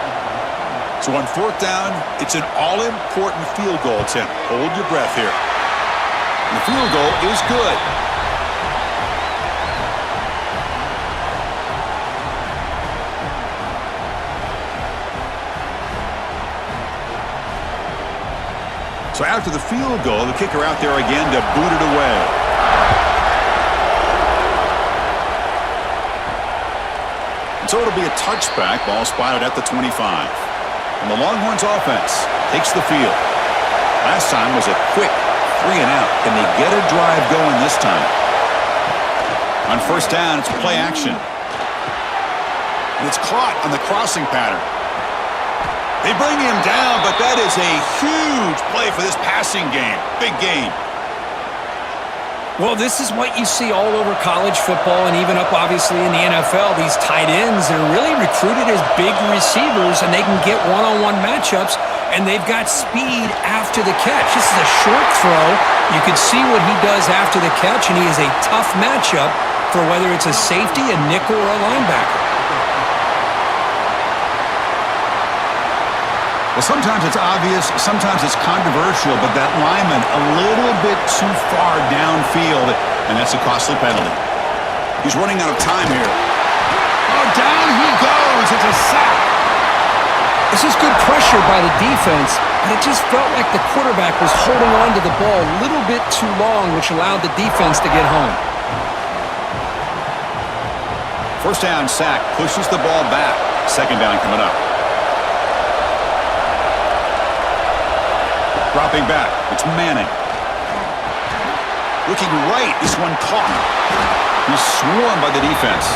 Speaker 1: So on 4th down, it's an all-important field goal attempt. Hold your breath here. And the field goal is good. So after the field goal, the kicker out there again to boot it away. So it'll be a touchback, ball spotted at the 25. And the Longhorns offense takes the field. Last time was a quick 3 and out. Can they get a drive going this time? On 1st down, it's play action. And it's caught on the crossing pattern. They bring him down, but that is a huge play for this passing game. Big gain.
Speaker 2: Well, this is what you see all over college football and even up, obviously, in the NFL. These tight ends, they're really recruited as big receivers, and they can get one-on-one matchups, and they've got speed after the catch. This is a short throw. You can see what he does after the catch, and he is a tough matchup for whether it's a safety, a nickel, or a linebacker.
Speaker 1: Well, sometimes it's obvious, sometimes it's controversial, but that lineman a little bit too far downfield, and that's a costly penalty. He's running out of time here. Oh, down he goes. It's a sack.
Speaker 2: This is good pressure by the defense, but it just felt like the quarterback was holding on to the ball a little bit too long, which allowed the defense to get home.
Speaker 1: First down sack pushes the ball back. Second down coming up. Dropping back. It's Manning. Looking right. This one caught. He's swarmed by the defense.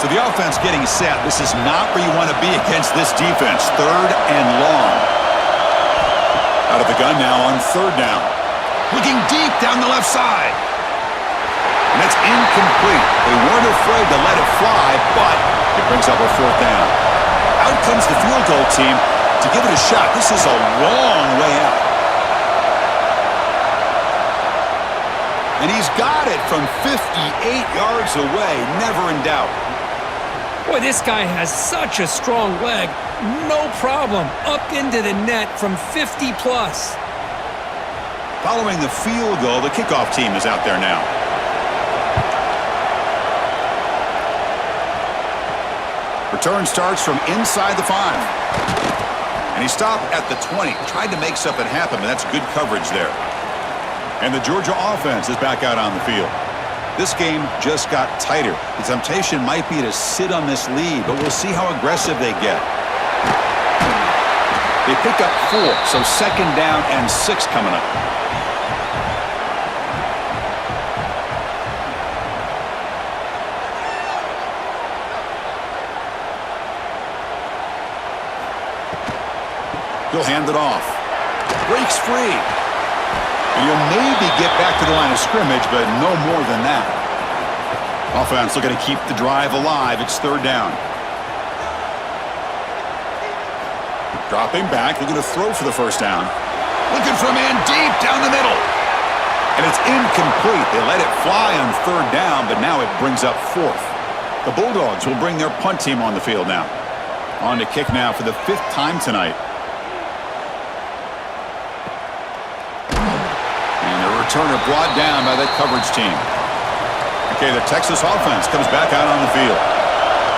Speaker 1: So the offense getting set. This is not where you want to be against this defense. Third and long. Out of the gun now on third down. Looking deep down the left side. And that's incomplete. They weren't afraid to let it fly, but it brings up a fourth down. Out comes the field goal team to give it a shot. This is a long way out. And he's got it from 58 yards away. Never in doubt.
Speaker 2: Boy, this guy has such a strong leg. No problem. Up into the net from 50-plus.
Speaker 1: Following the field goal, the kickoff team is out there now. Return starts from inside the 5. And he stopped at the 20. Tried to make something happen, but that's good coverage there. And the Georgia offense is back out on the field. This game just got tighter. The temptation might be to sit on this lead, but we'll see how aggressive they get. They pick up 4, so second down and 6 coming up. He'll hand it off. Breaks free. And you'll maybe get back to the line of scrimmage, but no more than that. Offense looking to keep the drive alive. It's third down. Dropping back, looking to throw for the first down. Looking for a man deep down the middle. And it's incomplete. They let it fly on third down, but now it brings up fourth. The Bulldogs will bring their punt team on the field now. On to kick now for the 5th time tonight. Returner brought down by that coverage team. Okay, the Texas offense comes back out on the field.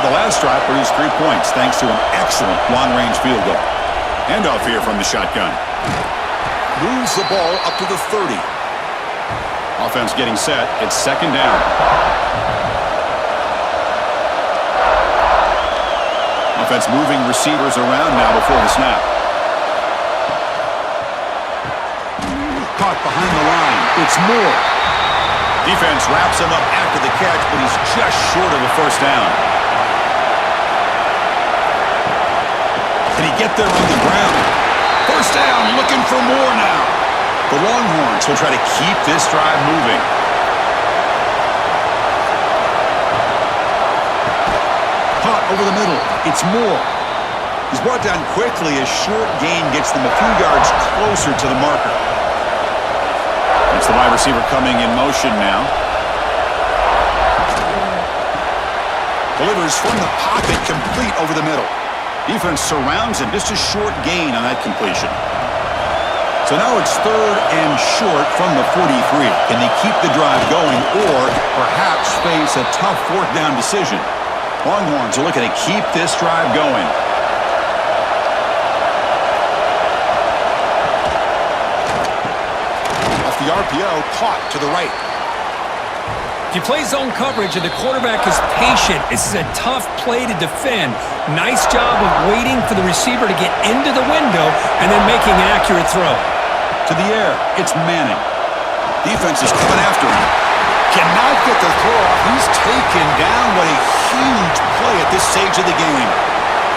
Speaker 1: The last drive produced 3 points thanks to an excellent long-range field goal. Handoff here from the shotgun. Moves the ball up to the 30. Offense getting set. It's second down. Offense moving receivers around now before the snap. Caught behind the line. It's Moore. Defense wraps him up after the catch, but he's just short of a first down. Can he get there on the ground? First down, looking for more now. The Longhorns will try to keep this drive moving. Caught over the middle. It's Moore. He's brought down quickly. A short gain gets them a few yards closer to the marker. It's the wide receiver coming in motion now. Delivers from the pocket, complete over the middle. Defense surrounds him. Just a short gain on that completion. So now it's third and short from the 43. Can they keep the drive going or perhaps face a tough fourth down decision? Longhorns are looking to keep this drive going. The RPO caught to the right.
Speaker 2: If you play zone coverage and the quarterback is patient, this is a tough play to defend. Nice job of waiting for the receiver to get into the window and then making an accurate throw.
Speaker 1: To the air, it's Manning. Defense is coming after him. Cannot get the throw off. He's taken down. What a huge play at this stage of the game.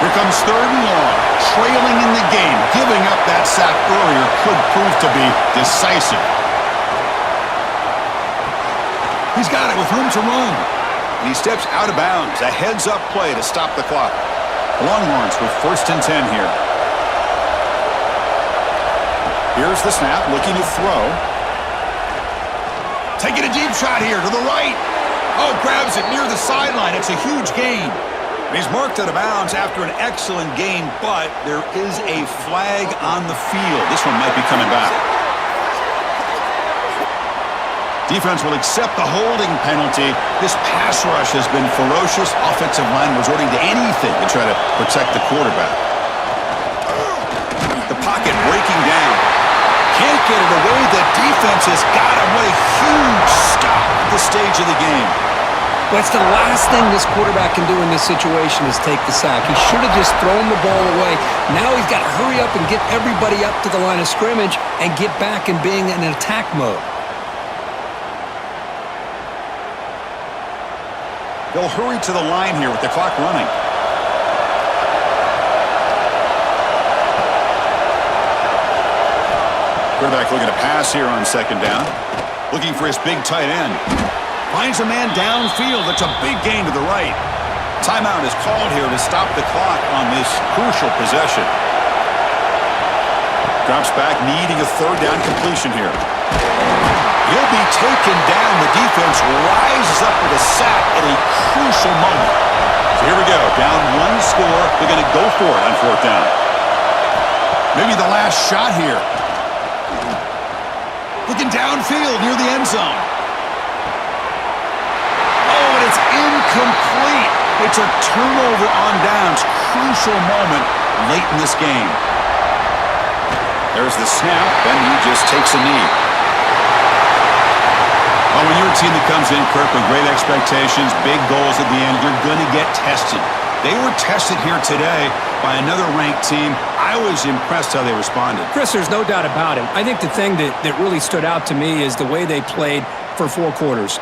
Speaker 1: Here comes third and long. Trailing in the game. Giving up that sack earlier could prove to be decisive. He's got it with room to run. And he steps out of bounds. A heads-up play to stop the clock. Longhorns with first and 10 here. Here's the snap, looking to throw. Taking a deep shot here to the right. Oh, grabs it near the sideline. It's a huge gain. He's marked out of bounds after an excellent game, but there is a flag on the field. This one might be coming back. Defense will accept the holding penalty. This pass rush has been ferocious. Offensive line resorting to anything to try to protect the quarterback. The pocket breaking down. Can't get it away. The defense has got him. What a huge stop at this stage of the game.
Speaker 2: But it's the last thing this quarterback can do in this situation is take the sack. He should have just thrown the ball away. Now he's got to hurry up and get everybody up to the line of scrimmage and get back in being in an attack mode.
Speaker 1: They'll hurry to the line here with the clock running. Quarterback looking to pass here on second down. Looking for his big tight end. Finds a man downfield. That's a big gain to the right. Timeout is called here to stop the clock on this crucial possession. Drops back, needing a third down completion here. He'll be taken down. The defense rises up with a sack at a crucial moment. So here we go. Down one score. They're going to go for it on fourth down. Maybe the last shot here. Looking downfield near the end zone. Oh, and it's incomplete. It's a turnover on downs. Crucial moment late in this game. There's the snap. Ben just takes a knee. Well, when you're a team that comes in, Kirk, with great expectations, big goals at the end, you're going to get tested. They were tested here today by another ranked team. I was impressed how they responded.
Speaker 2: Chris, there's no doubt about it. I think the thing that really stood out to me is the way they played for 4 quarters.